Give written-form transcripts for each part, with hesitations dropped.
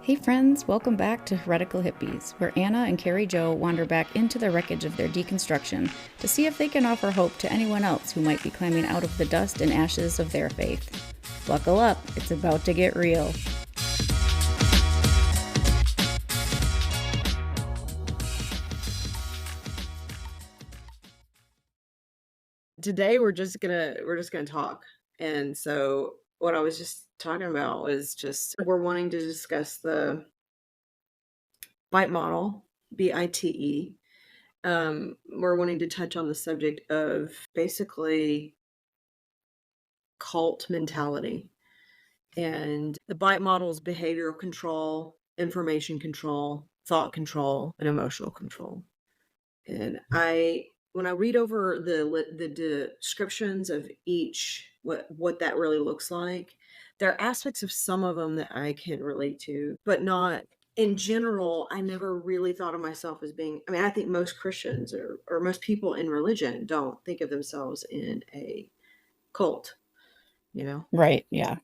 Hey friends, welcome back to Heretical Hippies, where Anna and Carrie Jo wander back into the wreckage of their deconstruction to see if they can offer hope to anyone else who might be climbing out of the dust and ashes of their faith. Buckle up, it's about to get real. Today we're just gonna talk. And so what I was just talking about was just we're wanting to discuss the BITE model, BITE. We're wanting to touch on the subject of basically cult mentality. And the BITE model is behavioral control, information control, thought control, and emotional control. And when I read over the descriptions of each, what that really looks like, there are aspects of some of them that I can relate to, but not in general. I never really thought of myself as being. I mean, I think most Christians or most people in religion don't think of themselves in a cult. You know, Right, yeah.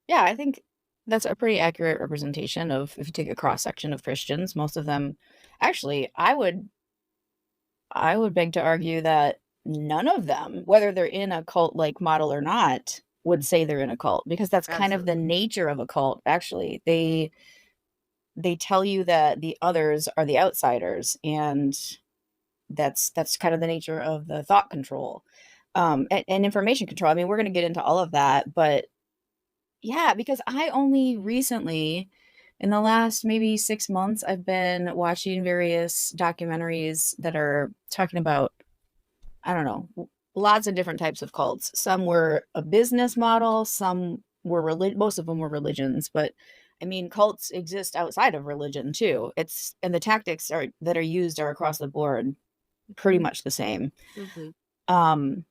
Yeah, I think that's a pretty accurate representation of if you take a cross section of Christians, most of them actually, I would beg to argue that none of them, whether they're in a cult like model or not, would say they're in a cult because that's kind of the absolutely. nature of a cult, actually. They tell you that the others are the outsiders, and that's kind of the nature of the thought control, and information control. I mean, we're gonna get into all of that, but yeah, because I only recently, in the last maybe 6 months, I've been watching various documentaries that are talking about, I don't know, lots of different types of cults. Some were a business model, some were most of them were religions, but I mean, cults exist outside of religion too. It's and the tactics are that are used are across the board pretty Mhm, much the same. mhm. Um,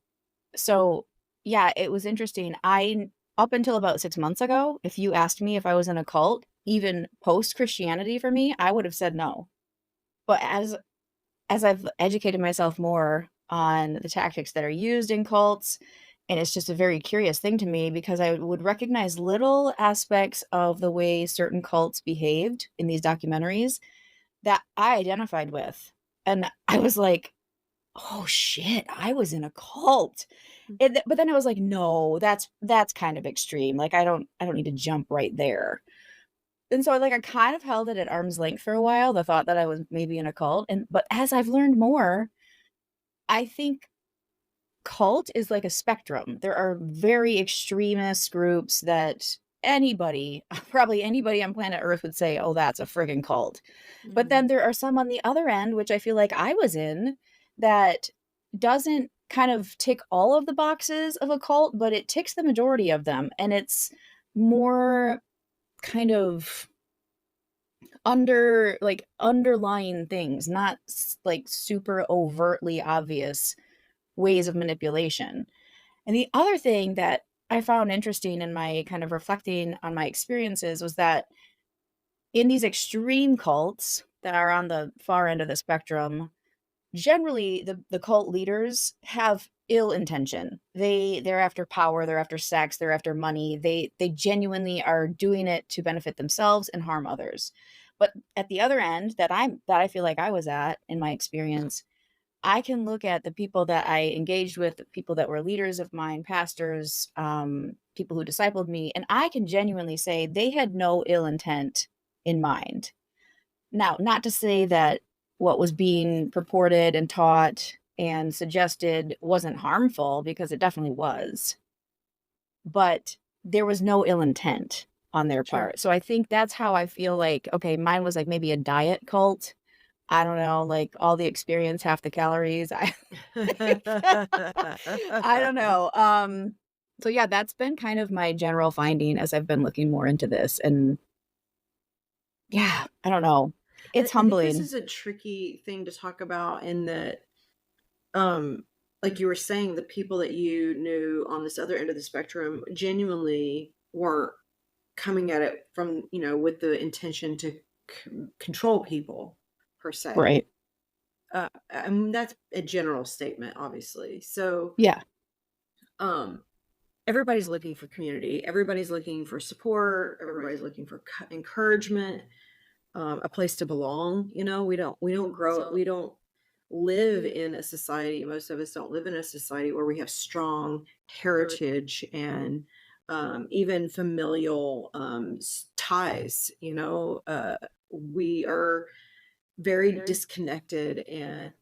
so yeah, it was interesting. I up until about 6 months ago, if you asked me if I was in a cult, even post Christianity for me, I would have said no. But as I've educated myself more on the tactics that are used in cults, and it's just a very curious thing to me because I would recognize little aspects of the way certain cults behaved in these documentaries that I identified with. And I was like, "Oh shit, I was in a cult." But then I was like, "No, that's kind of extreme. Like I don't need to jump right there." And so, like, I kind of held it at arm's length for a while, the thought that I was maybe in a cult, but as I've learned more, I think cult is like a spectrum. There are very extremist groups that anybody, probably anybody on planet Earth would say, "Oh, that's a friggin' cult." But then Mhm. there are some on the other end, which I feel like I was in, that doesn't kind of tick all of the boxes of a cult, but it ticks the majority of them, and it's more kind of underlying things, not like super overtly obvious ways of manipulation. And the other thing that I found interesting in my kind of reflecting on my experiences was that in these extreme cults that are on the far end of the spectrum, generally the cult leaders have ill intention. They're after power, they're after sex, they're after money. They genuinely are doing it to benefit themselves and harm others. But at the other end that I feel like I was at in my experience, I can look at the people that I engaged with, the people that were leaders of mine, pastors, people who discipled me, and I can genuinely say they had no ill intent in mind. Now, not to say that what was being purported and taught and suggested wasn't harmful, because it definitely was, but there was no ill intent on their Sure. part. So I think that's how I feel like, okay, mine was like maybe a diet cult. I don't know, like all the experience, half the calories. I I don't know. So yeah, that's been kind of my general finding as I've been looking more into this. And yeah, I don't know. It's I think this humbling. is a tricky thing to talk about in that, um, like you were saying, the people that you knew on this other end of the spectrum genuinely weren't coming at it from, with the intention to control people per se. Right. I mean, that's a general statement, obviously. So, Yeah. um, everybody's looking for community. Everybody's looking for support. Everybody's looking for encouragement, a place to belong. We don't live in a society. Most of us don't live in a society where we have strong heritage and even familial ties. We are very disconnected and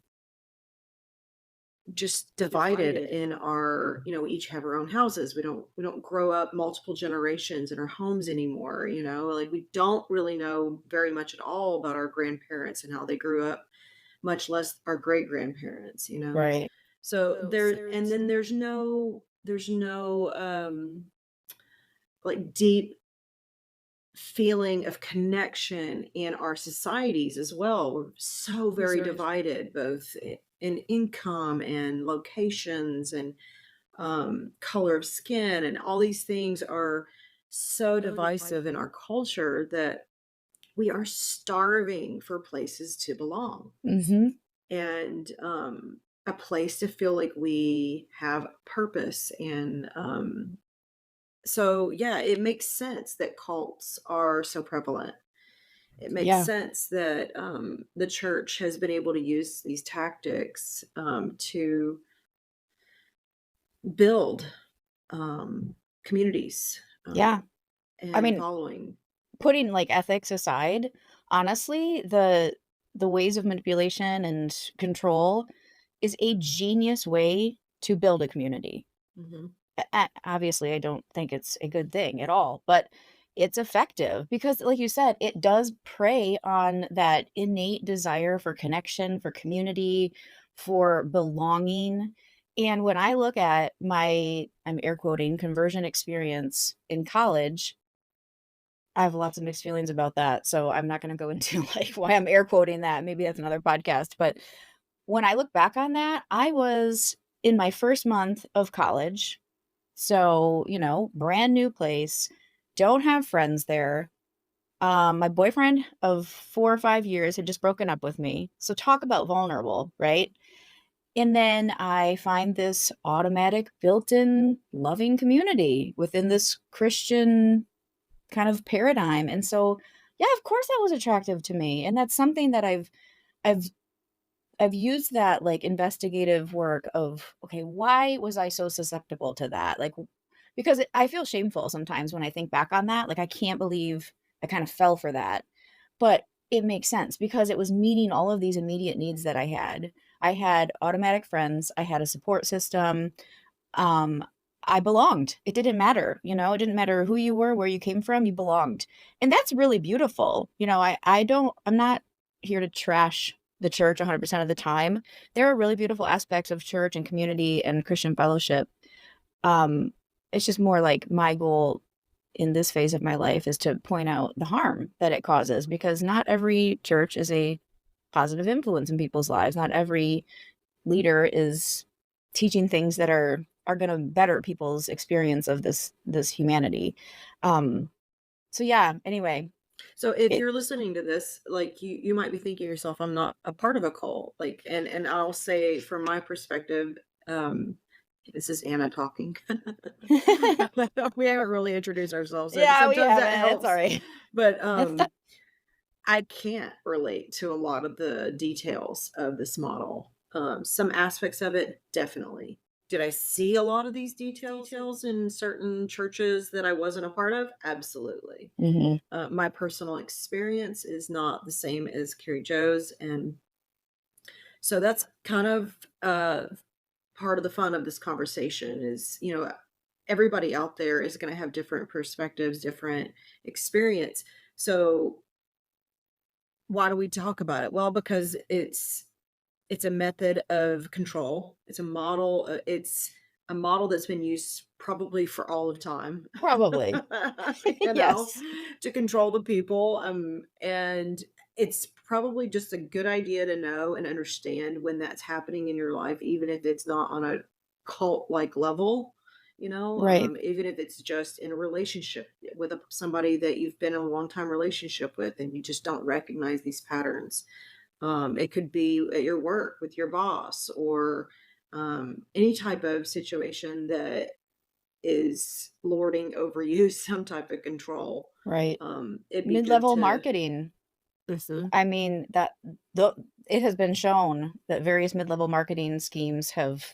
just divided in our, we each have our own houses. We don't grow up multiple generations in our homes anymore. Like, we don't really know very much at all about our grandparents and how they grew up, much less our great grandparents. Right. So there, and then there's no like deep feeling of connection in our societies as well. We're so very divided, both in income and locations and color of skin, and all these things are so divisive in our culture that we are starving for places to belong Mhm. and a place to feel like we have purpose. And so, yeah, it makes sense that cults are so prevalent. It makes Yeah. sense that the church has been able to use these tactics to build communities Yeah. I and mean, following. putting, like, ethics aside, honestly, the ways of manipulation and control is a genius way to build a community. Hmm. Obviously, I don't think it's a good thing at all, but it's effective because, like you said, it does prey on that innate desire for connection, for community, for belonging. And when I look at my, I'm air quoting, conversion experience in college, I have lots of mixed feelings about that. So I'm not going to go into like why I'm air quoting that. Maybe that's another podcast. But when I look back on that, I was in my first month of college, so, brand new place, don't have friends there. My boyfriend of 4 or 5 years had just broken up with me. So talk about vulnerable, right? And then I find this automatic built-in loving community within this Christian kind of paradigm. And so, yeah, of course that was attractive to me. And that's something that I've I've used that, like, investigative work of, okay, why was I so susceptible to that? Like, because I feel shameful sometimes when I think back on that. Like, I can't believe I kind of fell for that. But it makes sense because it was meeting all of these immediate needs that I had. I had automatic friends, I had a support system. Um, I belonged. It didn't matter, it didn't matter who you were, where you came from, you belonged. And that's really beautiful. I'm not here to trash the church 100% of the time. There are really beautiful aspects of church and community and Christian fellowship. Um, it's just more like my goal in this phase of my life is to point out the harm that it causes because not every church is a positive influence in people's lives. Not every leader is teaching things that are going to better people's experience of this humanity. Um, so yeah, anyway, So if it you're listening to this, like, you might be thinking to yourself, I'm not a part of a cult. Like, and I'll say from my perspective, um, this is Anna talking. We haven't really introduced ourselves, and yeah, we sometimes that haven't. It's all helps. right. But I can't relate to a lot of the details of this model. Some aspects of it, definitely. Did I see a lot of these details in certain churches that I wasn't a part of? Absolutely. Mhm. My personal experience is not the same as Carrie Joe's, and so that's kind of part of the fun of this conversation is, everybody out there is going to have different perspectives, different experience. So why do we talk about it? Well, because it's a method of control. It's a model that's been used probably for all of time, Probably. you know, Yes. to control the people. And it's probably just a good idea to know and understand when that's happening in your life, even if it's not on a cult like level. Right. Even if it's just in a relationship with somebody that you've been in a long time relationship with and you just don't recognize these patterns. It could be at your work with your boss or any type of situation that is lording over you some type of control. Right. It'd be good Mid-level to. marketing. Mhm. I mean, the it has been shown that various mid-level marketing schemes have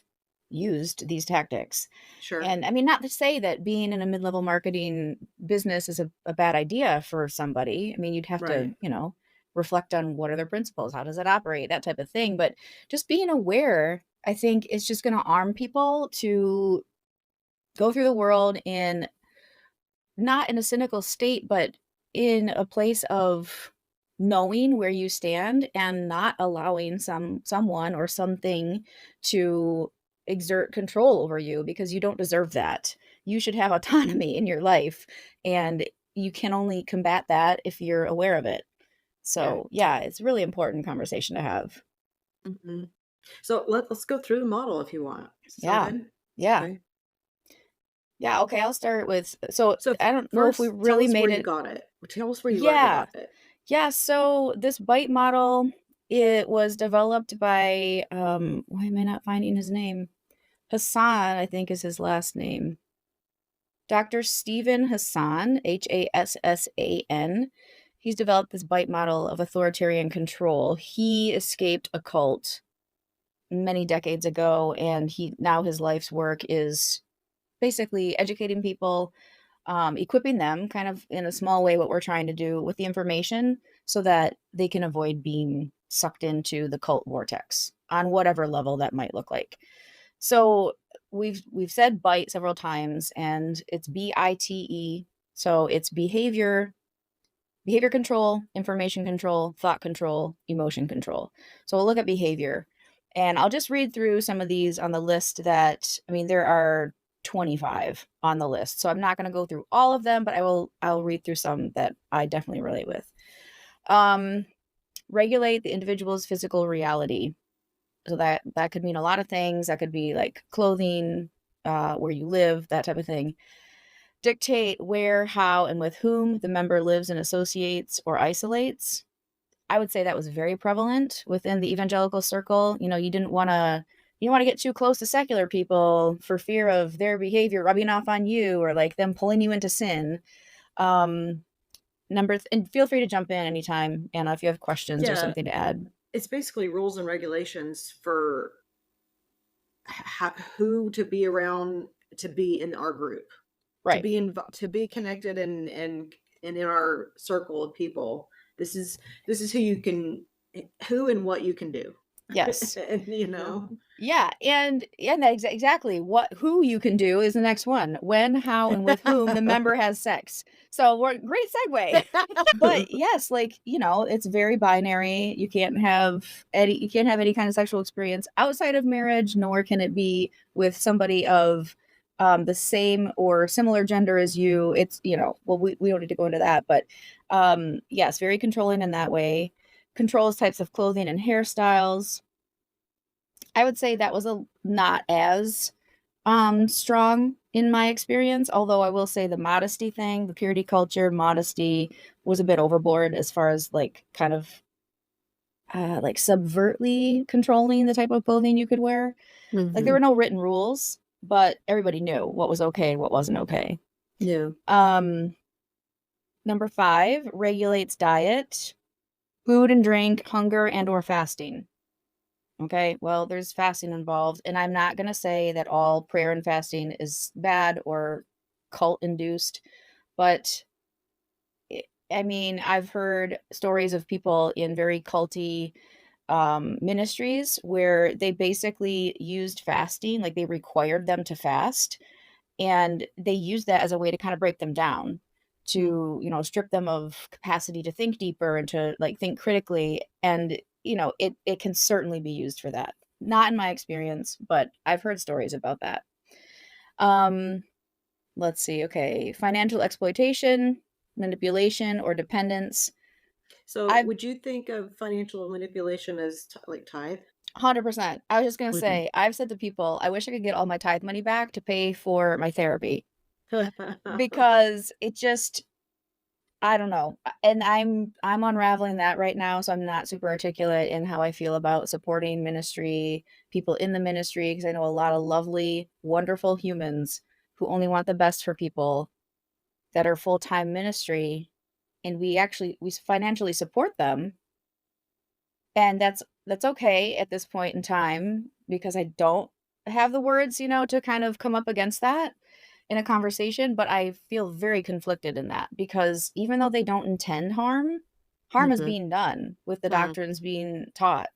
used these tactics. Sure. And I mean, not to say that being in a mid-level marketing business is a bad idea for somebody. I mean, you'd have to, Right. reflect on what are their principles, how does it operate, that type of thing. But just being aware, I think, is just going to arm people to go through the world in not in a cynical state, but in a place of knowing where you stand and not allowing someone or something to exert control over you because you don't deserve that. You should have autonomy in your life, and you can only combat that if you're aware of it. Yeah. So, yeah, it's a really important conversation to have. Mhm. So let's go through the model if you want. Sound Yeah. good? Yeah. Okay. Yeah, okay, I'll start with so So I don't know if we first, tell really us where made you it. got it. Tell us where you learned Yeah. about it. Yeah, so this bite model, it was developed by, why am I not finding his name? Hassan, I think is his last name. Dr. Stephen Hassan, Hassan. He's developed this bite model of authoritarian control. He escaped a cult many decades ago, and his life's work is basically educating people, equipping them kind of in a small way what we're trying to do with the information so that they can avoid being sucked into the cult vortex on whatever level that might look like. So we've said bite several times, and it's BITE. So it's behavior control, information control, thought control, emotion control. So we'll look at behavior. And I'll just read through some of these on the list that, I mean, there are 25 on the list. So I'm not going to go through all of them, but I'll read through some that I definitely relate with. Um, Regulate the individual's physical reality. So that could mean a lot of things. That could be like clothing, where you live, that type of thing. Dictate where, how, and with whom the member lives and associates or isolates. I would say that was very prevalent within the evangelical circle. You don't want to get too close to secular people for fear of their behavior rubbing off on you or like them pulling you into sin. Um, and feel free to jump in anytime, Anna, if you have questions or Yeah, something to add. it's basically rules and regulations for who to be around to be in our group, Right. to be connected and in our circle of people. This is who you can who and what you can do. Yes. And Yeah, and exactly who you can do is the next one. When, how, and with whom the member has sex. So we're great segue. But yes, like, it's very binary. You can't have any kind of sexual experience outside of marriage, nor can it be with somebody of the same or similar gender as you. It's, well, we don't need to go into that, but yes, very controlling in that way. Controls types of clothing and hairstyles. I would say that was a not as strong in my experience, although I will say the modesty thing, the purity culture, modesty was a bit overboard as far as like kind of like subvertly controlling the type of clothing you could wear. Like there Mhm. were no written rules, but everybody knew what was okay and what wasn't okay. Yeah. Um Number 5 regulates diet, food and drink, hunger and or fasting. Okay, well, there's fasting involved, and I'm not going to say that all prayer and fasting is bad or cult induced, but I mean, I've heard stories of people in very culty ministries where they basically used fasting, like they required them to fast, and they used that as a way to kind of break them down, Mm. to strip them of capacity to think deeper and to like think critically. And it can certainly be used for that. Not in my experience, but I've heard stories about that. um let's see. Okay, financial exploitation, manipulation, or dependence. So, I've would you think of financial manipulation as like tithe? 100%. I was just gonna Mhm. say, I've said to people, I wish I could get all my tithe money back to pay for my therapy, because it just, I don't know. And I'm unraveling that right now, so I'm not super articulate in how I feel about supporting ministry, people in the ministry, because I know a lot of lovely, wonderful humans who only want the best for people, that are full-time ministry, and we financially support them, and that's okay at this point in time because I don't have the words, to kind of come up against that in a conversation, but I feel very conflicted in that because even though they don't intend harm, harm is Mhm. being done with the Mm. doctrines being taught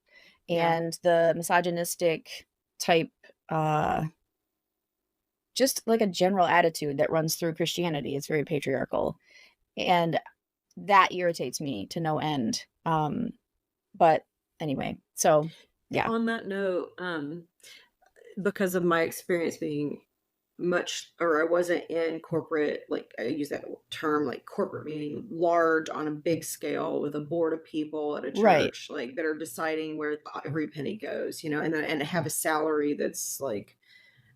Yeah. and the misogynistic type, uh just like a general attitude that runs through Christianity. It's very patriarchal, and that irritates me to no end. But anyway, so yeah. On that note, because of my experience being much or I wasn't in corporate, like I use that term, like corporate meaning large on a big scale with a board of people at a Right. church, like that are deciding where every penny goes, and have a salary that's like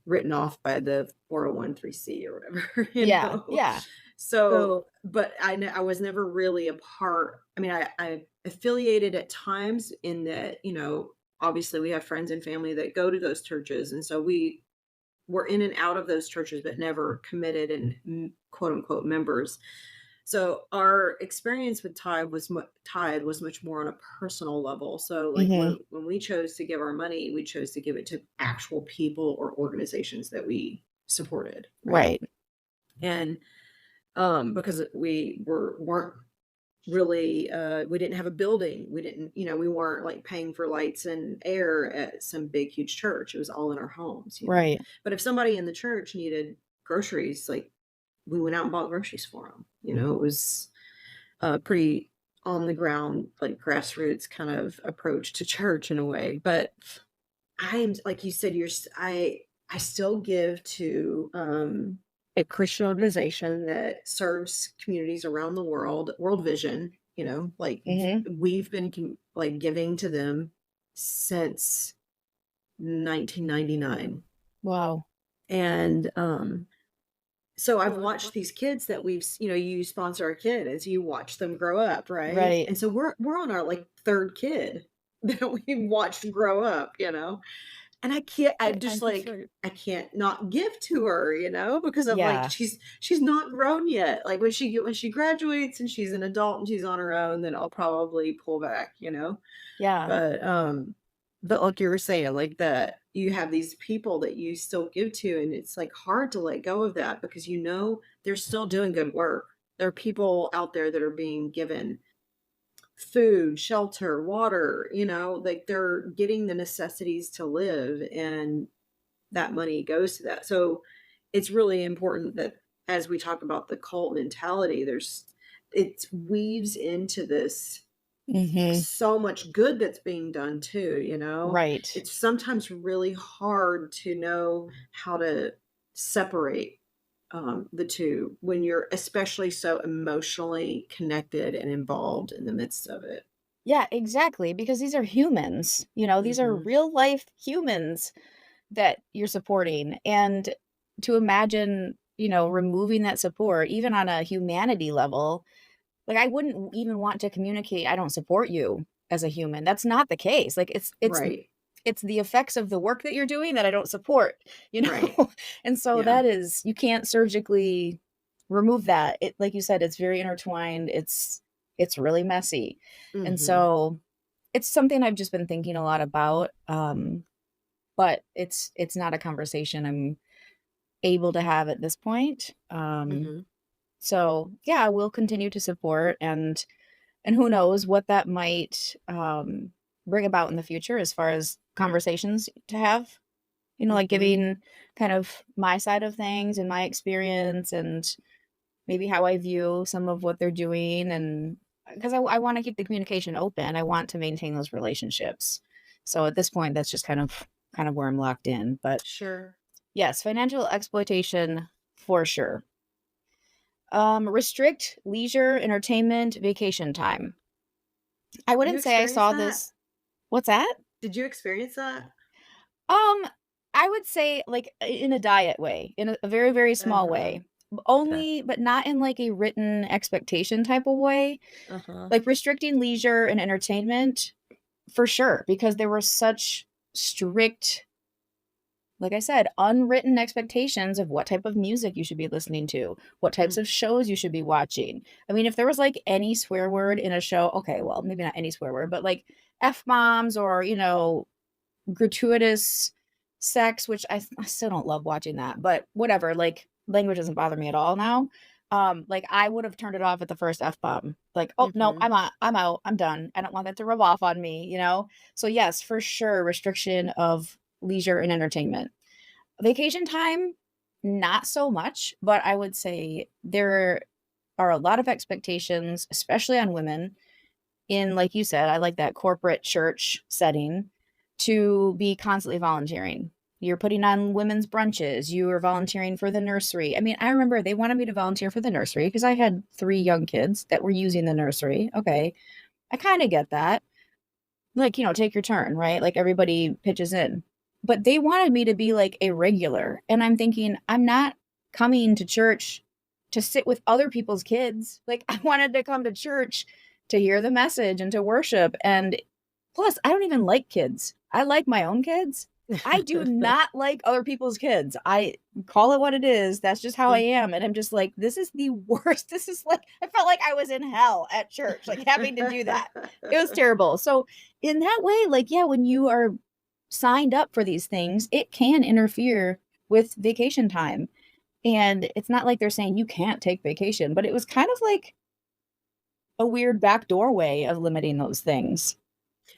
written off by the 401(c) or whatever, Yeah, yeah. So, So but I was never really a part. I mean, I affiliated at times in that, obviously we have friends and family that go to those churches, and so we were in and out of those churches, but never committed and quote unquote members. So our experience with Tide was much more on a personal level. So like mhm, when we chose to give our money, we chose to give it to actual people or organizations that we supported, right? right. And because weren't really we didn't have a building, we didn't, we weren't like paying for lights and air at some big huge church. It was all in our homes. Right. But if somebody in the church needed groceries, like we went out and bought groceries for them. It was a pretty on the ground, like grassroots kind of approach to church in a way. But I'm like you said, I still give to a Christian organization that serves communities around the world, World Vision, like Mhm. we've been like giving to them since 1999. Wow. And so I've watched these kids that you sponsor a kid as you watch them grow up, right? Right. And so we're on our like third kid that we watched grow up. And I'm just I'm like, sure. I can't not give to her, because I'm like, Yeah. she's not grown yet. Like when she graduates and she's an adult and she's on her own, then I'll probably pull back. Yeah. But like you were saying, like that you have these people that you still give to, and it's like hard to let go of that because they're still doing good work. There are people out there that are being given food, shelter, water, like they're getting the necessities to live, and that money goes to that. So it's really important that as we talk about the cult mentality, it weaves into this Mhm. so much good that's being done too. Right. It's sometimes really hard to know how to separate the two when you're especially so emotionally connected and involved in the midst of it. Yeah, exactly, because these are humans, these are Hmm. real life humans that you're supporting, and to imagine, removing that support even on a humanity level, like, I wouldn't even want to communicate, "I don't support you," as a human. That's not the case, like, Right. it's the effects of the work that you're doing that I don't support, you know? Right. And so Yeah. that is you can't surgically remove that. It like you said, it's very intertwined, it's really messy. And Hmm. so it's something I've just been thinking a lot about, but it's not a conversation I'm able to have at this point. Hmm. So yeah, I will continue to support, and who knows what that might bring about in the future as far as conversations to have, like Hmm. giving kind of my side of things and my experience and maybe how I view some of what they're doing. And because I want to keep the communication open, I want to maintain those relationships. So at this point, that's just kind of where I'm locked in. But Sure. yes, financial exploitation for sure. Restrict leisure, entertainment, vacation time. I You wouldn't say I experience saw that? this. What's that? Did you experience that? Um, I would say, like, in a diet way, in a very, very small Uh-huh. way. Okay. Only but not in, like, a written expectation type of way. Uh-huh. Like, restricting leisure and entertainment, for sure, because there were such strict like I said, unwritten expectations of what type of music you should be listening to, what types Mm. of shows you should be watching. I mean, if there was like any swear word in a show, okay, well, maybe not any swear word, but like F bombs or, gratuitous sex, which I still don't love watching that, but whatever, like language doesn't bother me at all now. Like I would have turned it off at the first F bomb. Like, oh no, Mhm. I'm out, I'm done. I don't want that to rub off on me. So yes, for sure, restriction of leisure and entertainment. Vacation time, not so much, but I would say there are a lot of expectations, especially on women, in, like you said, I like that corporate church setting, to be constantly volunteering. You're putting on women's brunches, you are volunteering for the nursery. I mean, I remember they wanted me to volunteer for the nursery because I had 3 young kids that were using the nursery. Okay, I kinda get that. Like, take your turn, right? Like, everybody pitches in. But they wanted me to be, like, a regular, and I'm thinking, "I'm not coming to church to sit with other people's kids." Like, I wanted to come to church to hear the message and to worship, and plus, I don't even like kids. I like my own kids. I do not like other people's kids. I call it what it is. That's just how I am, and I'm just like, "This is the worst." This is like I felt like I was in hell at church, like, having to do that. It was terrible. So, in that way, like, yeah, when you are signed up for these things, it can interfere with vacation time. And it's not like they're saying you can't take vacation, but it was kind of like a weird backdoor way of limiting those things.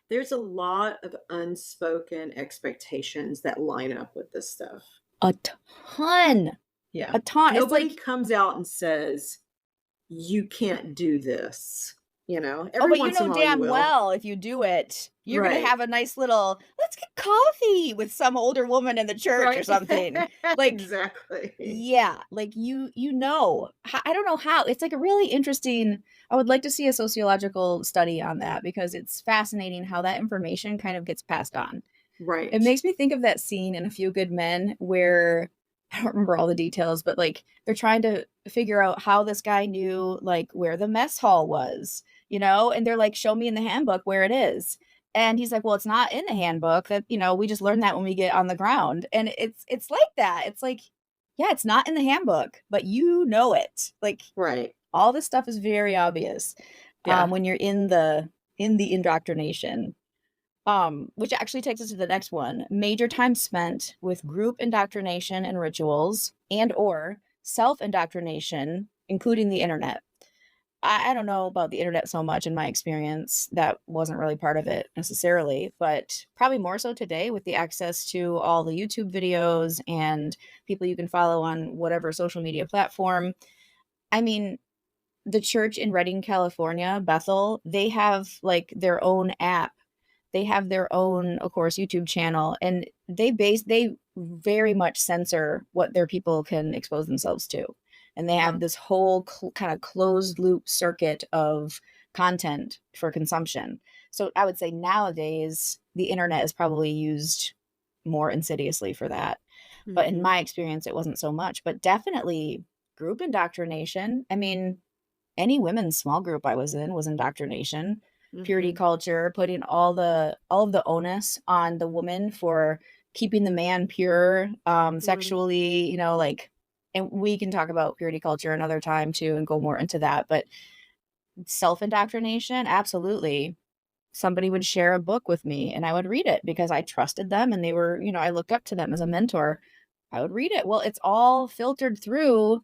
There's a lot of unspoken expectations that line up with this stuff. A ton, Yeah. a ton. It's Nobody like, comes out and says, "You can't do this." oh, Every but you once in know a while you damn will. well if you do it, you're gonna Right. have a nice little, "Let's get coffee" with some older woman in the church or Right. something. Like, Exactly. yeah, like I don't know how. It's like a really interesting, I would like to see a sociological study on that because it's fascinating how that information kind of gets passed on. It Right. makes me think of that scene in A Few Good Men where I don't remember all the details, but like they're trying to figure out how this guy knew like where the mess hall was, and they're like, "Show me in the handbook where it is." And he's like, "Well, it's not in the handbook. That, we just learn that when we get on the ground." And it's like that. It's like, yeah, it's not in the handbook, but you know it. Like Right. all this stuff is very obvious Yeah. when you're in the indoctrination. Which actually takes us to the next one. Major time spent with group indoctrination and rituals and/or self-indoctrination, including the internet. I don't know about the internet so much in my experience. That wasn't really part of it necessarily, but probably more so today with the access to all the YouTube videos and people you can follow on whatever social media platform. I mean, the church in Redding, California, Bethel, they have like their own app, they have their own, of course, YouTube channel, and they very much censor what their people can expose themselves to. And they have Mhm. this whole kind of closed loop circuit of content for consumption. So I would say nowadays the internet is probably used more insidiously for that. But in Mhm. my experience, it wasn't so much. But definitely group indoctrination. I mean, any women's small group I was in was indoctrination, purity Mhm. culture, putting all of the onus on the woman for keeping the man pure, Mhm. sexually, like, and we can talk about purity culture another time too and go more into that. But self indoctrination, absolutely. Somebody would share a book with me and I would read it because I trusted them and they were, I looked up to them as a mentor. I would read it. Well, it's all filtered through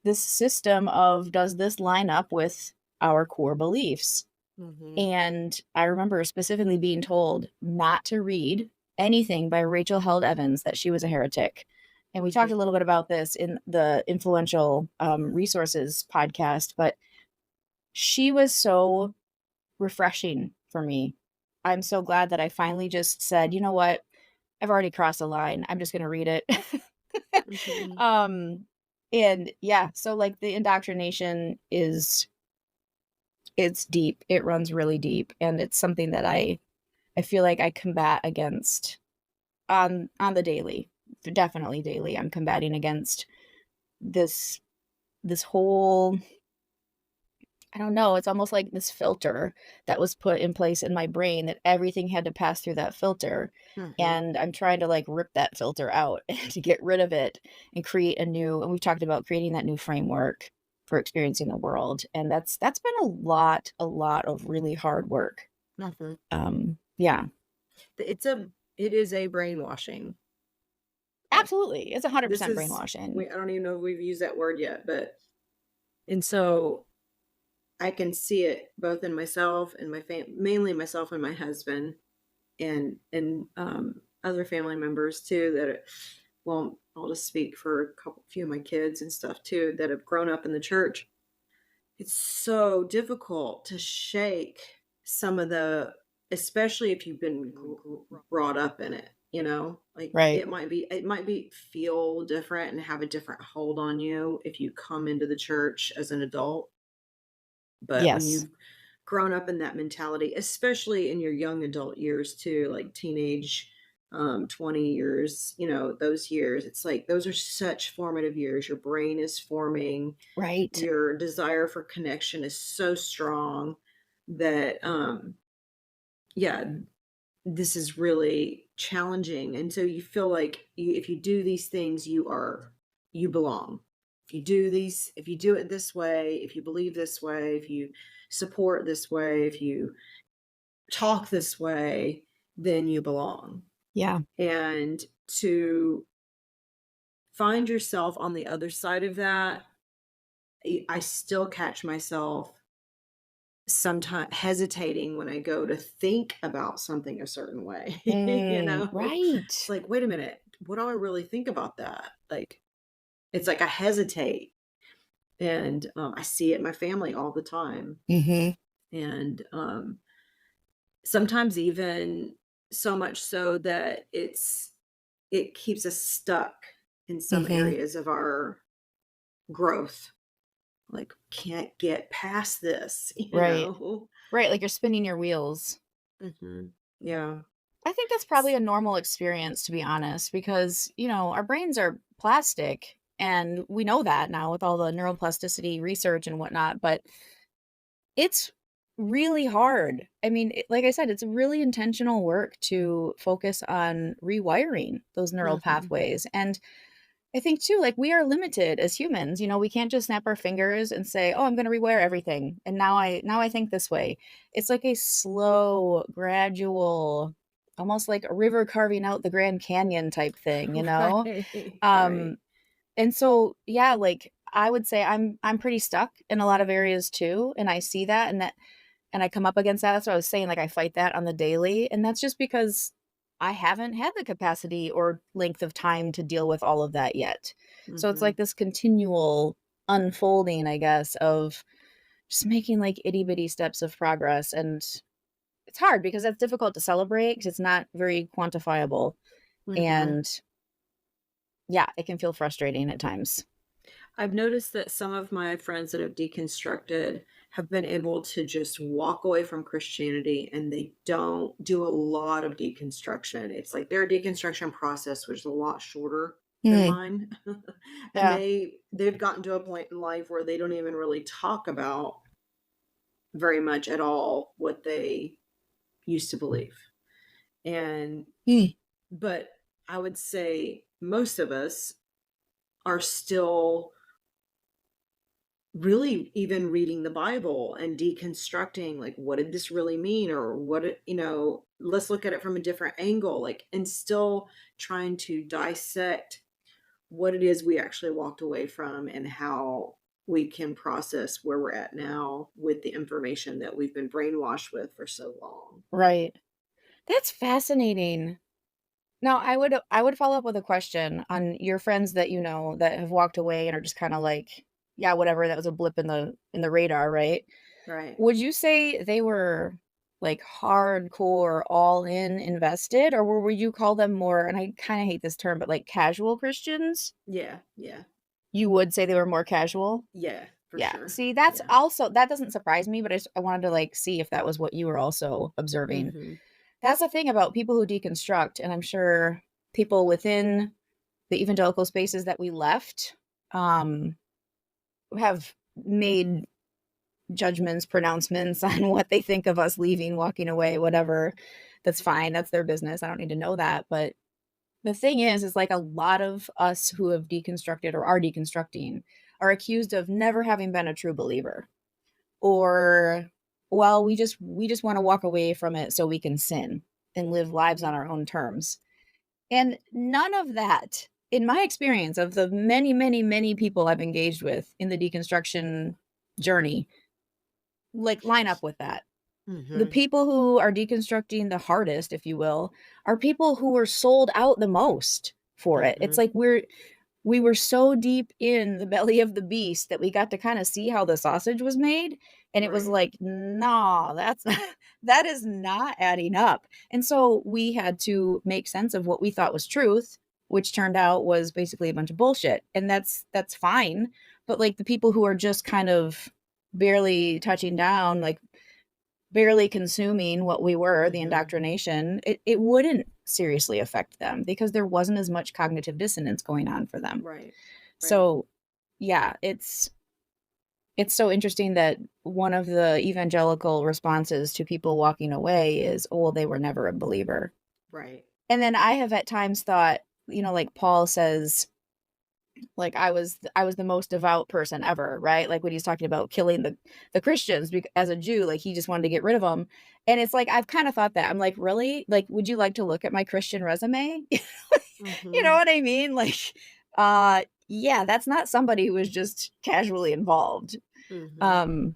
this system of, does this line up with our core beliefs? Mhm. And I remember specifically being told not to read anything by Rachel Held Evans, that she was a heretic. And we talked Mhm. a little bit about this in the influential resources podcast, but she was so refreshing for me. I'm so glad that I finally just said, "You know what? I've already crossed the line. I'm just gonna read it." Mhm. Um, and yeah, so, like, the indoctrination it's deep. It runs really deep, and it's something that I feel like I combat against on the daily. Definitely daily, I'm combating against this this whole I don't know, it's almost like this filter that was put in place in my brain that everything had to pass through that filter, Mhm. and I'm trying to, like, rip that filter out and to get rid of it and create a new and we've talked about creating that new framework for experiencing the world, and that's been a lot of really hard work. Mhm. Yeah, It is a brainwashing. Like, absolutely, it's this 100% is brainwashing. I don't even know if we've used that word yet, but and so I can see it both in myself and mainly myself and my husband and other family members too well, I'll just speak for few of my kids and stuff too that have grown up in the church. It's so difficult to shake some of the especially if you've been brought up in it, like Right. it might be feel different and have a different hold on you if you come into the church as an adult, but when Yes. you've grown up in that mentality, especially in your young adult years too, like teenage, 20 years, those years, it's like those are such formative years. Your brain is forming, Right. your desire for connection is so strong that, yeah, this is really challenging. And so you feel like if you do these things, you belong. If you do it this way, if you believe this way, if you support this way, if you talk this way, then you belong. Yeah. And to find yourself on the other side of that, I still catch myself sometimes hesitating when I go to think about something a certain way, It's Right. like, "Wait a minute, what do I really think about that?" Like, it's like I hesitate, and, I see it in my family all the time, Mhm. and, sometimes even so much so that it keeps us stuck in some Mhm. areas of our growth, like, can't get past this, Right. Right, like you're spinning your wheels. Mhm. Yeah. I think that's probably a normal experience, to be honest, because, our brains are plastic, and we know that now with all the neuroplasticity research and whatnot, but it's really hard. I mean, like I said, it's really intentional work to focus on rewiring those neural Mhm. pathways. And I think too, like we are limited as humans. We can't just snap our fingers and say, "Oh, I'm going to rewire everything," and now I think this way. It's like a slow, gradual, almost like a river carving out the Grand Canyon type thing, you know. Right, right. Um, and so yeah, like I would say I'm pretty stuck in a lot of areas too, and I see that, and I come up against that. That's what I was saying. Like I fight that on the daily, and that's just because I haven't had the capacity or length of time to deal with all of that yet. So it's Mhm. like this continual unfolding, I guess, of just making like itty bitty steps of progress. And it's hard because that's difficult to celebrate because it's not very quantifiable. Mhm. And yeah, it can feel frustrating at times. I've noticed that some of my friends that have deconstructed have been able to just walk away from Christianity and they don't do a lot of deconstruction. It's like their deconstruction process was a lot shorter than Hmm. mine. And Yeah. they've gotten to a point in life where they don't even really talk about very much at all what they used to believe. And Hmm. but I would say most of us are still really even reading the Bible and deconstructing, like, what did this really mean? Or let's look at it from a different angle, like, and still trying to dissect what it is we actually walked away from and how we can process where we're at now with the information that we've been brainwashed with for so long. Right. That's fascinating. Now, I would follow up with a question on your friends that you know that have walked away and are just kind of like, yeah, whatever, that was a blip in the radar, right? Right. Would you say they were like hardcore all in invested, or would you call them more, and I kind of hate this term, but like casual Christians? Yeah. Yeah. You would say they were more casual? Yeah. For Yeah. sure. See, that's Yeah. also that doesn't surprise me, but I wanted to like see if that was what you were also observing. Hmm. That's the thing about people who deconstruct, and I'm sure people within the evangelical spaces that we left, have made judgments, pronouncements on what they think of us leaving, walking away, whatever. That's fine. That's their business. I don't need to know that. But the thing is like a lot of us who have deconstructed or are deconstructing are accused of never having been a true believer. Or, well, we just want to walk away from it so we can sin and live lives on our own terms. And none of that, in my experience of the many, many, many people I've engaged with in the deconstruction journey, like line up with that. The Mhm. people who are deconstructing the hardest, if you will, are people who were sold out the most for it. It's Mhm. like we were so deep in the belly of the beast that we got to kind of see how the sausage was made, and it was Right. like, "No, that's that is not adding up." And so we had to make sense of what we thought was truth, which turned out was basically a bunch of bullshit. And that's fine, but like the people who are just kind of barely touching down, like barely consuming what we were, the Mhm. indoctrination, it wouldn't seriously affect them because there wasn't as much cognitive dissonance going on for them. Right. Right. So, yeah, it's so interesting that one of the evangelical responses to people walking away is, "Oh, well, they were never a believer." Right. And then I have at times thought, like Paul says, like I was the most devout person ever, right? Like when he's talking about killing the Christians as a Jew, like he just wanted to get rid of them. And it's like I've kind of thought that. I'm like, really? Like, would you like to look at my Christian resume? You know Mhm. what I mean? Like, yeah, that's not somebody who was just casually involved. Mhm. Um,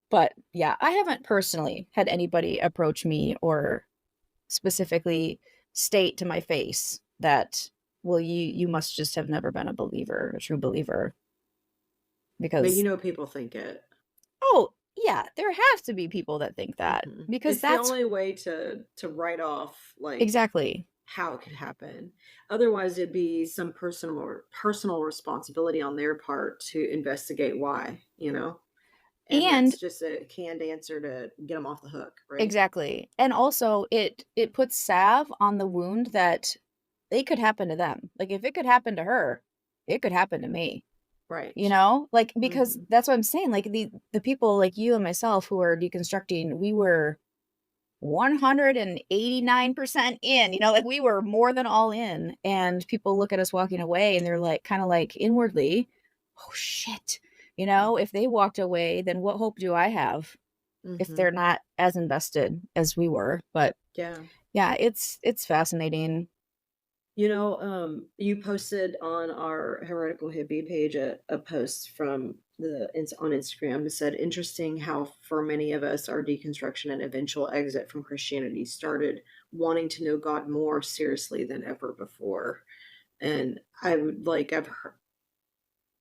but yeah, I haven't personally had anybody approach me or specifically state to my face that, well, you must just have never been a believer, a true believer, But because people think it. oh yeah, there has to be people that think that Mhm. because It's the that's only way to write off, like, exactly. how it could happen. Otherwise, it'd be some personal responsibility on their part to investigate why, you know? And And that's just a canned answer to get them off the hook, right? exactly. And also it puts salve on the wound that they could happen to them. Like if it could happen to her, it could happen to me. Right. Like because Mhm. that's what I'm saying. Like the people like you and myself who are deconstructing, we were 189% in, like we were more than all in. And people look at us walking away and they're like, kind of like inwardly, oh shit. If they walked away, then what hope do I have if they're Mhm. not as invested as we were? But Yeah. yeah, it's fascinating. You posted on our Heretical Hippie page a post from it's on Instagram that said, interesting how for many of us, our deconstruction and eventual exit from Christianity started wanting to know God more seriously than ever before. And I would like, I've heard,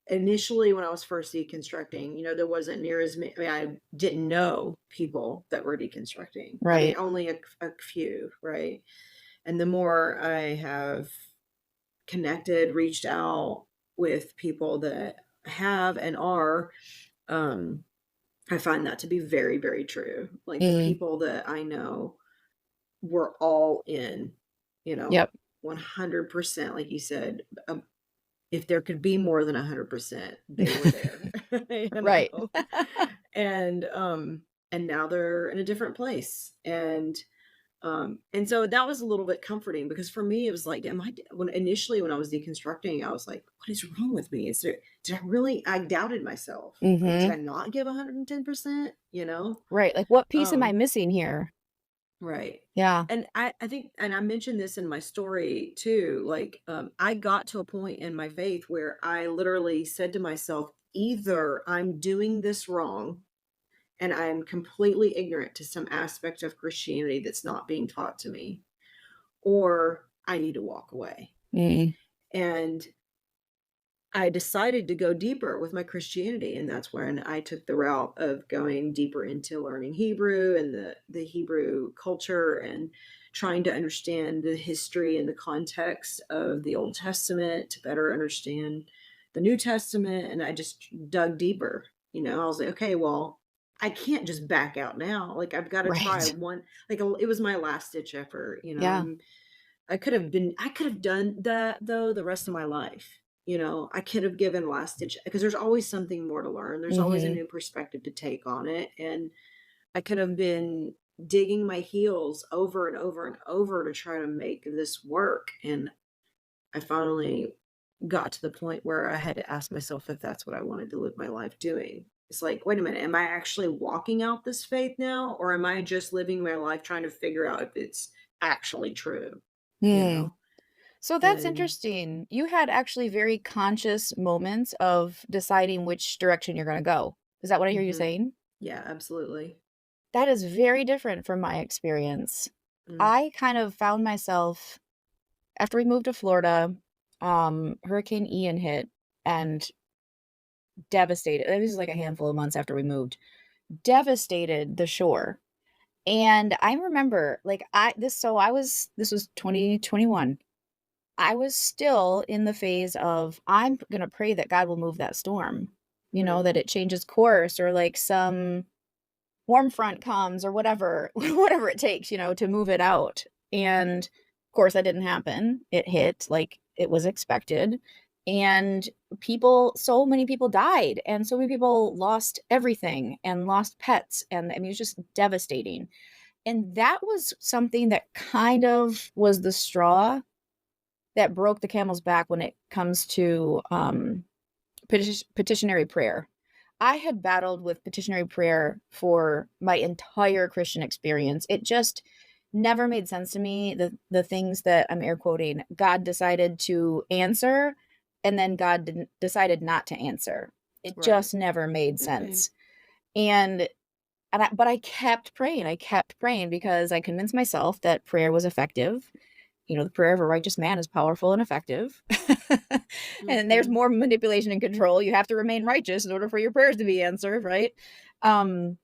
initially when I was first deconstructing, there wasn't near as many, I mean, I didn't know people that were deconstructing. I mean, Right. only a few, right? And the more I have connected, reached out with people that have and are, um, I find that to be very, very true. Like the Mm, people that I know were all in, you know, yep. 100%, like you said. If there could be more than 100%, they were there, Right. and and now they're in a different place, and so that was a little bit comforting because for me, it was like, am I, when I was deconstructing, I was like, what is wrong with me? Did I really, I doubted myself. Like, did Mhm. I not give 110%? Right. Like what piece am I Um, missing here? right. Yeah. And I think, and I mentioned this in my story too, like, I got to a point in my faith where I literally said to myself, either I'm doing this wrong and I'm completely ignorant to some aspect of Christianity that's not being taught to me, or I need to walk away. Mm, And I decided to go deeper with my Christianity. And that's when I took the route of going deeper into learning Hebrew and the Hebrew culture and trying to understand the history and the context of the Old Testament to better understand the New Testament. And I just dug deeper. I was like, okay, well, I can't just back out now. Like I've got to try right. one, like it was my last ditch effort. Yeah. I could have done that though the rest of my life. I could have given last ditch because there's always something more to learn. There's always a Mhm. new perspective to take on it. And I could have been digging my heels over and over and over to try to make this work. And I finally got to the point where I had to ask myself if that's what I wanted to live my life doing. It's like, wait a minute, am I actually walking out this faith now? Or am I just living my life trying to figure out if it's actually true? You Hmm. know? So that's And interesting. You had actually very conscious moments of deciding which direction you're gonna go. Is that what I hear you mhm, saying? yeah, absolutely. That is very different from my experience. Mm, I kind of found myself after we moved to Florida, Hurricane Ian hit and devastated. It was like a handful of months after we moved, devastated the shore. And I remember like I was this was 2021. I was still in the phase of I'm gonna pray that God will move that storm, mm, that it changes course or like some warm front comes or whatever, whatever it takes, to move it out. And of course that didn't happen. It hit like it was expected. And so many people died and so many people lost everything and lost pets. And I mean, it was just devastating. And that was something that kind of was the straw that broke the camel's back when it comes to petitionary prayer. I had battled with petitionary prayer for my entire Christian experience. It just never made sense to me. The things that I'm air quoting, God decided to answer, and then God decided not to answer. It right. just never made sense. And but I kept praying. I kept praying because I convinced myself that prayer was effective. The prayer of a righteous man is powerful and effective. And there's Mhm, more manipulation and control. You have to remain righteous in order for your prayers to be answered, right? Um,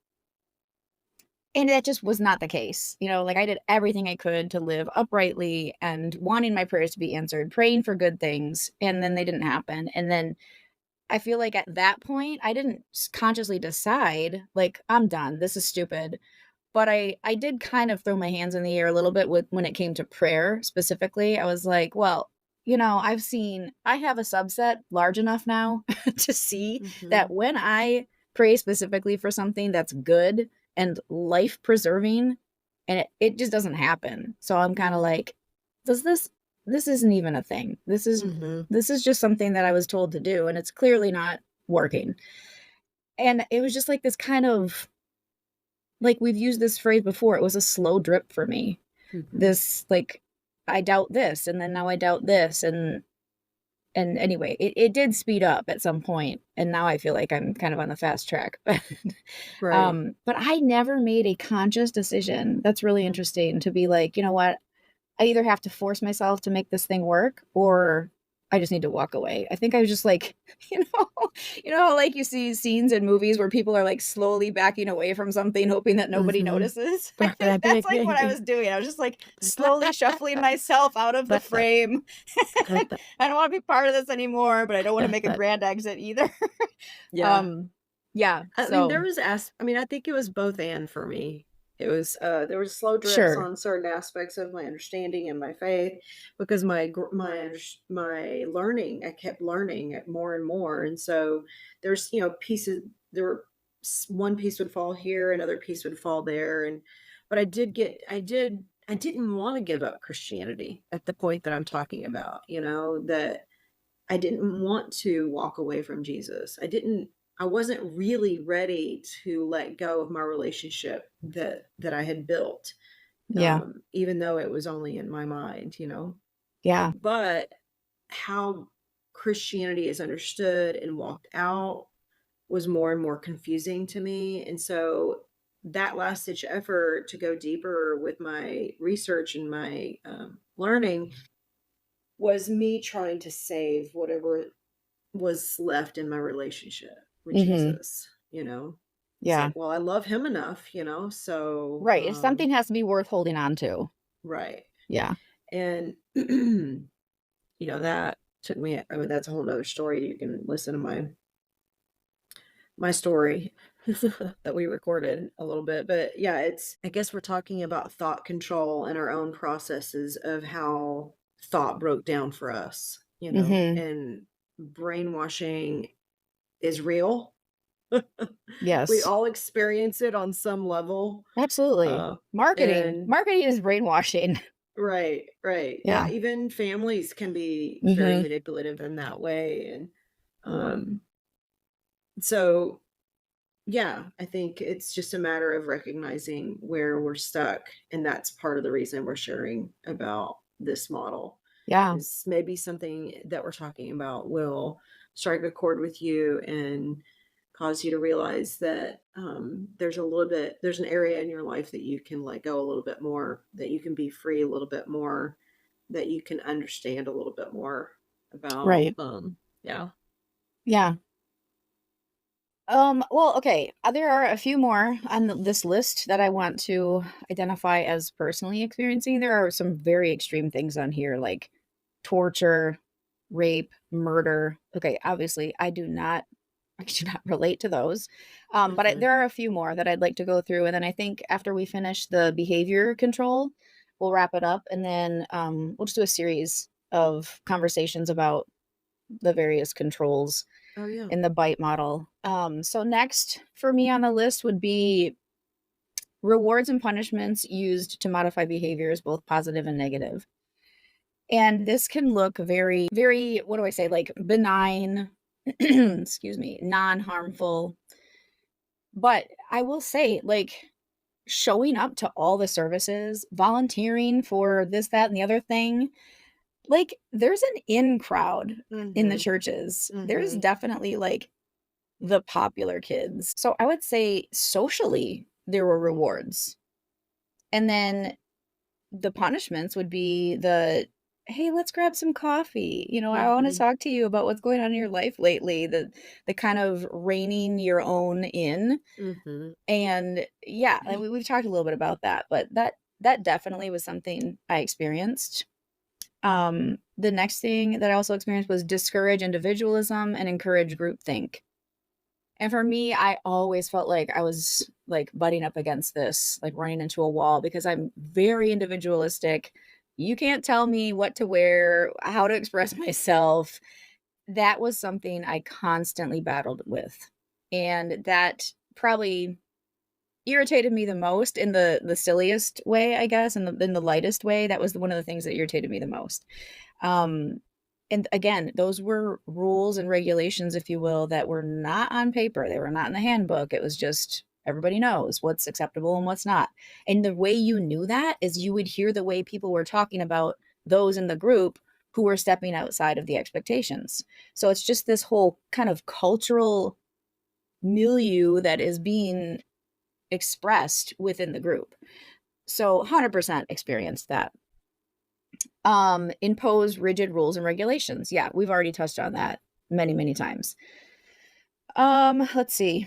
and that just was not the case. Like I did everything I could to live uprightly and wanting my prayers to be answered, praying for good things, and then they didn't happen. And then I feel like at that point, I didn't consciously decide, like, I'm done. This is stupid. But I did kind of throw my hands in the air a little bit with when it came to prayer specifically. I was like, well, I have a subset large enough now to see that mhm, when I pray specifically for something that's good and life preserving, and it just doesn't happen. So I'm kind of mm, like, does this isn't even a thing. mhm, This is just something that I was told to do, and it's clearly not working. And it was just like this kind of like we've used this phrase before, it was a slow drip for me. mhm. This like I doubt this and then now I doubt this and anyway, it did speed up at some point and now I feel like I'm kind of on the fast track. Right. But I never made a conscious decision. That's really Mm, interesting to be like, you know what? I either have to force myself to make this thing work or I just need to walk away. I think I was just like, you know, how like you see scenes in movies where people are like slowly backing away from something, hoping that nobody mhm. notices. I think that's like what I was doing. I was just like slowly shuffling myself out of the frame. I don't want to be part of this anymore, but I don't want to make a grand exit either. Yeah. um, yeah. I mean, So I think it was both and for me. There was slow drips sure. on certain aspects of my understanding and my faith because my learning, I kept learning it more and more. And so there's, pieces there one piece would fall here, another piece would fall there. And but I didn't want to give up Christianity at the point that I'm talking about, that I didn't want to walk away from Jesus. I wasn't really ready to let go of my relationship that I had built, Yeah. even though it was only in my mind. Yeah. But how Christianity is understood and walked out was more and more confusing to me. And so that last ditch effort to go deeper with my research and my learning was me trying to save whatever was left in my relationship with Mhm. Jesus. It's Yeah. like, well, I love him enough, so, Right. If something has to be worth holding on to. right. Yeah. And, that took me I mean, that's a whole nother story. You can listen to my story that we recorded a little bit. But yeah, I guess we're talking about thought control and our own processes of how thought broke down for us, Mhm. and brainwashing is real. We Yes. all experience it on some level. Absolutely. Uh, and Marketing is brainwashing. right, right. Yeah, Yeah. even families can be very Mhm. manipulative in that way. And um, so, yeah, I think it's just a matter of recognizing where we're stuck. And that's part of the reason we're sharing about this model Yeah. is maybe something that we're talking about will strike a chord with you and cause you to realize that there's an area in your life that you can let go a little bit more, that you can be free a little bit more, that you can understand a little bit more about. Right. Yeah. Yeah. Well, okay. There are a few more on this list that I want to identify as personally experiencing. There are some very extreme things on here, like torture, rape, murder. Okay, obviously, I do not relate to those. Hmm. There are a few more that I'd like to go through, and then I think after we finish the behavior control, we'll wrap it up, and then we'll just do a series of conversations about the various controls Oh yeah. in the bite model. So next for me on the list would be rewards and punishments used to modify behaviors, both positive and negative. And this can look very, very, what do I say, like benign, excuse me, non harmful. But I will say, like, showing up to all the services, volunteering for this, that, and the other thing, like, there's an in crowd in the Hmm. churches. There's Hmm. definitely like the popular kids. So I would say socially, there were rewards. And then the punishments would be hey, let's grab some coffee. I want to Hmm. talk to you about what's going on in your life lately. The kind of reining your own in. Hmm. And yeah, we've talked a little bit about that, but that definitely was something I experienced. The next thing that I also experienced was discourage individualism and encourage groupthink. And for me, I always felt like I was like butting up against this, like running into a wall because I'm very individualistic. You can't tell me what to wear, how to express myself. That was something I constantly battled with. And that probably irritated me the most in the silliest way, I guess, in the lightest way. That was one of the things that irritated me the most. Um, and again, those were rules and regulations, if you will, that were not on paper. They were not in the handbook. It was just everybody knows what's acceptable and what's not. And the way you knew that is you would hear the way people were talking about those in the group who were stepping outside of the expectations. So it's just this whole kind of cultural milieu that is being expressed within the group. So 100% experienced that. Impose rigid rules and regulations. Yeah, we've already touched on that many, many times. Let's see.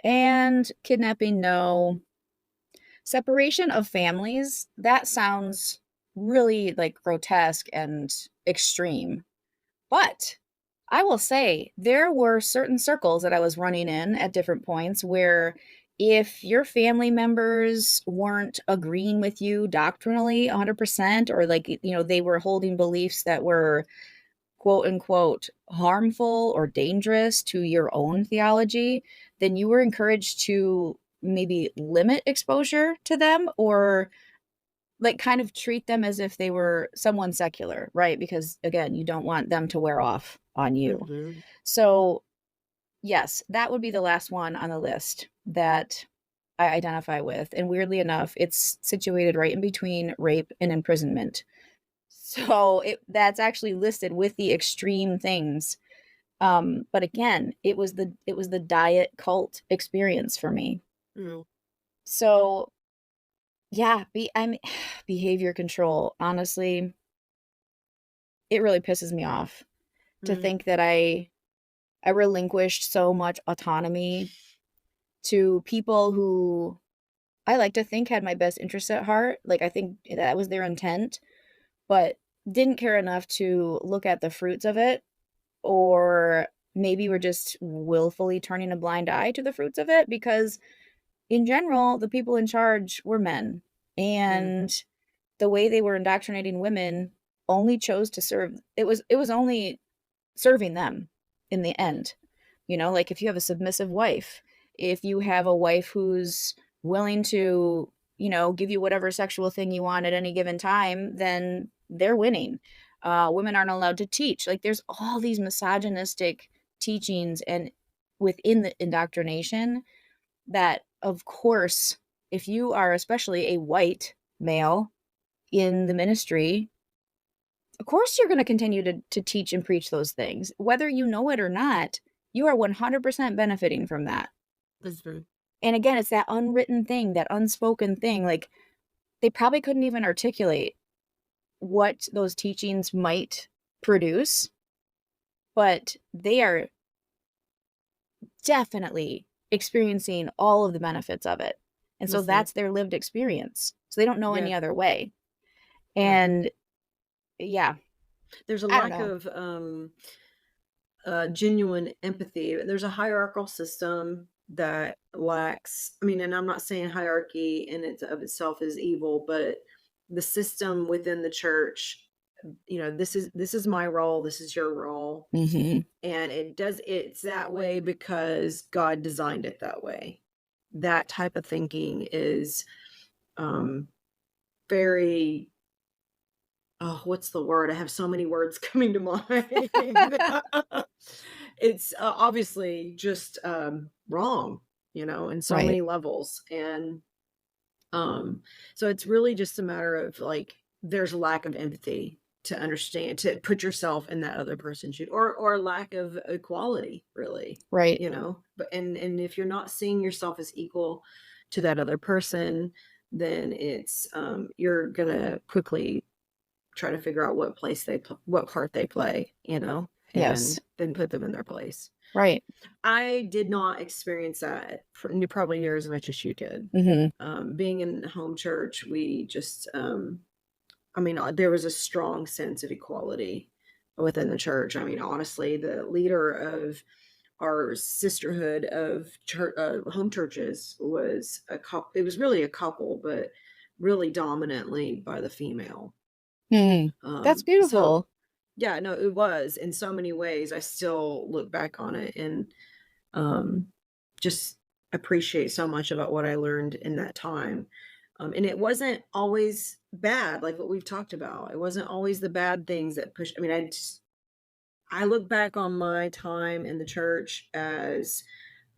And kidnapping, no. Separation of families, that sounds really like grotesque and extreme. But I will say there were certain circles that I was running in at different points where if your family members weren't agreeing with you doctrinally 100%, or like, they were holding beliefs that were quote unquote harmful or dangerous to your own theology, then you were encouraged to maybe limit exposure to them or like kind of treat them as if they were someone secular, right? Because again, you don't want them to wear off on you. Hmm. So, yes, that would be the last one on the list that I identify with. And weirdly enough, it's situated right in between rape and imprisonment. So, that's actually listed with the extreme things. But again, it was the diet cult experience for me. So, yeah, behavior control, honestly, it really pisses me off to Hmm. think that I relinquished so much autonomy to people who I like to think had my best interests at heart. Like, I think that was their intent, but didn't care enough to look at the fruits of it, or maybe were just willfully turning a blind eye to the fruits of it because in general, the people in charge were men. Hmm. And the way they were indoctrinating women only chose to serve it was only serving them in the end. You know, like if you have a submissive wife, if you have a wife who's willing to, you know, give you whatever sexual thing you want at any given time, then they're winning. Women aren't allowed to teach. Like there's all these misogynistic teachings and within the indoctrination that, of course, if you are especially a white male in the ministry, of course you're going to continue to teach and preach those things. Whether you know it or not, you are 100% benefiting from that. That's true. And again, it's that unwritten thing, that unspoken thing. Like they probably couldn't even articulate what those teachings might produce, but they are definitely experiencing all of the benefits of it. And so That's that's their lived experience. So they don't know Yeah. any other way. Yeah. And yeah, There's a I don't lack know. of genuine empathy. There's a hierarchical system that lacks, I mean, and I'm not saying hierarchy in it of itself is evil, but the system within the church, you know, this is my role, this is your role. Mhm. And it's that way because God designed it that way. That type of thinking is um very, oh, what's the word? I have so many words coming to mind. It's obviously just wrong, you know, in so Right. many levels. And um, so it's really just a matter of like, there's a lack of empathy to understand, to put yourself in that other person's shoe, or a lack of equality, really, Right. you know. But and if you're not seeing yourself as equal to that other person, then it's you're gonna quickly try to figure out what part they play, you know, Yes. and then put them in their place. Right. I did not experience that for probably near as much as you did. Mhm. Being in home church, we just, I mean, there was a strong sense of equality within the church. I mean, honestly, the leader of our sisterhood of church, home churches was a couple. It was really a couple, but really dominantly by the female. Mhm. That's So beautiful. yeah, no, it was in so many ways. I still look back on it and um, just appreciate so much about what I learned in that time. And it wasn't always bad, like what we've talked about. It wasn't always the bad things that pushed. I mean, I look back on my time in the church as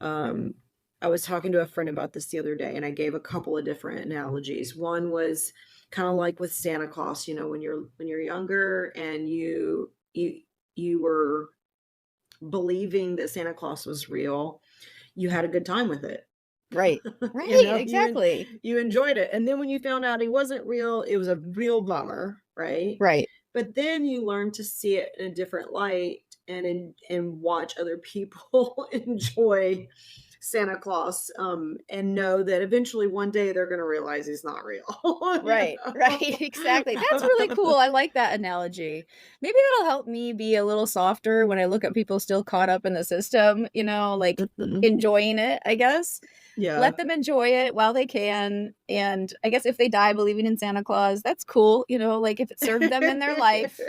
um, I was talking to a friend about this the other day, and I gave a couple of different analogies. One was kind of like with Santa Claus, you know, when you're younger and you were believing that Santa Claus was real, you had a good time with it. Right. You Right, know, exactly. you enjoyed it. And then when you found out he wasn't real, it was a real bummer, right? Right. But then you learn to see it in a different light and watch other people enjoy Santa Claus, and know that eventually one day they're gonna realize he's not real, you Right, right, know? exactly. That's really cool. I like that analogy. Maybe that'll help me be a little softer when I look at people still caught up in the system, you know, like Mhm. enjoying it, I guess. Yeah. Let them enjoy it while they can. And I guess if they die believing in Santa Claus, that's cool. You know, like if it served them in their life,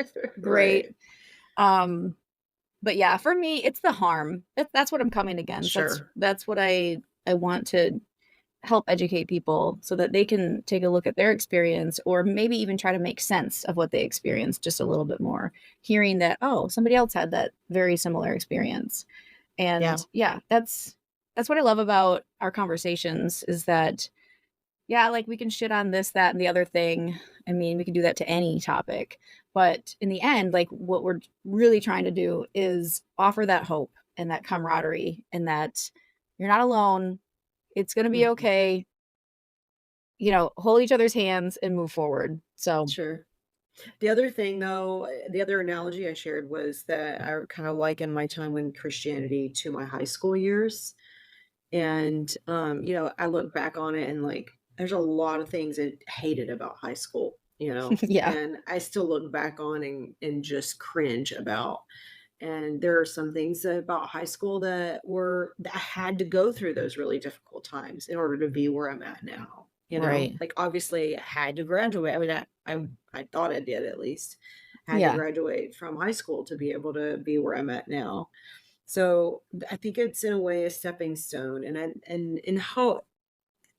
great. Right. Um, but yeah, for me, it's the harm. That's what I'm coming against. Sure. That's what I want to help educate people so that they can take a look at their experience or maybe even try to make sense of what they experienced just a little bit more. Hearing that, oh, somebody else had that very similar experience. Yeah. And yeah, that's what I love about our conversations is that yeah, like we can shit on this, that, and the other thing. I mean, we can do that to any topic. But in the end, like what we're really trying to do is offer that hope and that camaraderie and that you're not alone. It's going to be Mhm. okay. You know, hold each other's hands and move forward. So, Sure. The other thing, though, the other analogy I shared was that I kind of liken my time in Christianity to my high school years. And, you know, I look back on it and like, there's a lot of things I hated about high school, you know, yeah. and I still look back on and just cringe about. And there are some things about high school that I had to go through those really difficult times in order to be where I'm at now. You know, Right. like obviously I had to graduate. I mean, I thought I did at least had to Yeah. graduate from high school to be able to be where I'm at now. So I think it's in a way a stepping stone, and in how,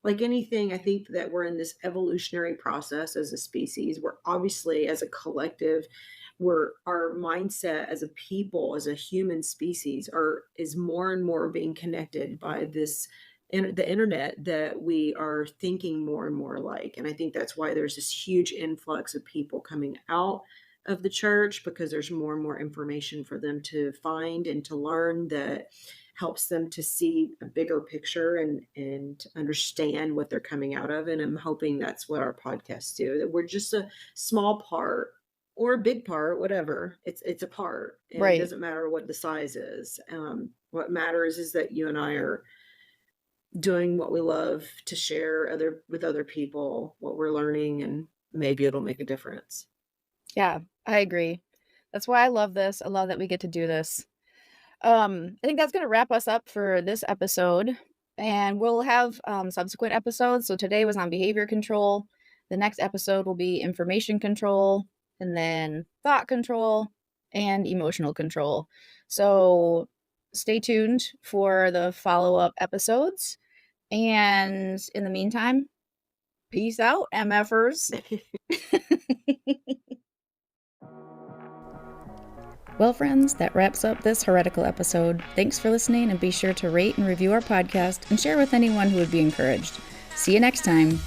like anything, I think that we're in this evolutionary process as a species. We're obviously, as a collective, we're our mindset as a people, as a human species, are is more and more being connected by this the internet, that we are thinking more and more alike. And I think that's why there's this huge influx of people coming out of the church, because there's more and more information for them to find and to learn, that helps them to see a bigger picture and understand what they're coming out of. And I'm hoping that's what our podcasts do, that we're just a small part or a big part, whatever. It's a part, and it Right. doesn't matter what the size is. What matters is that you and I are doing what we love to share with other people what we're learning, and maybe it'll make a difference. Yeah, I agree. That's why I love this. I love that we get to do this. I think that's gonna wrap us up for this episode, and we'll have, subsequent episodes. So today was on behavior control. The next episode will be information control, and then thought control, and emotional control. So stay tuned for the follow-up episodes, and in the meantime, peace out, MFers. Well, friends, that wraps up this heretical episode. Thanks for listening, and be sure to rate and review our podcast and share with anyone who would be encouraged. See you next time.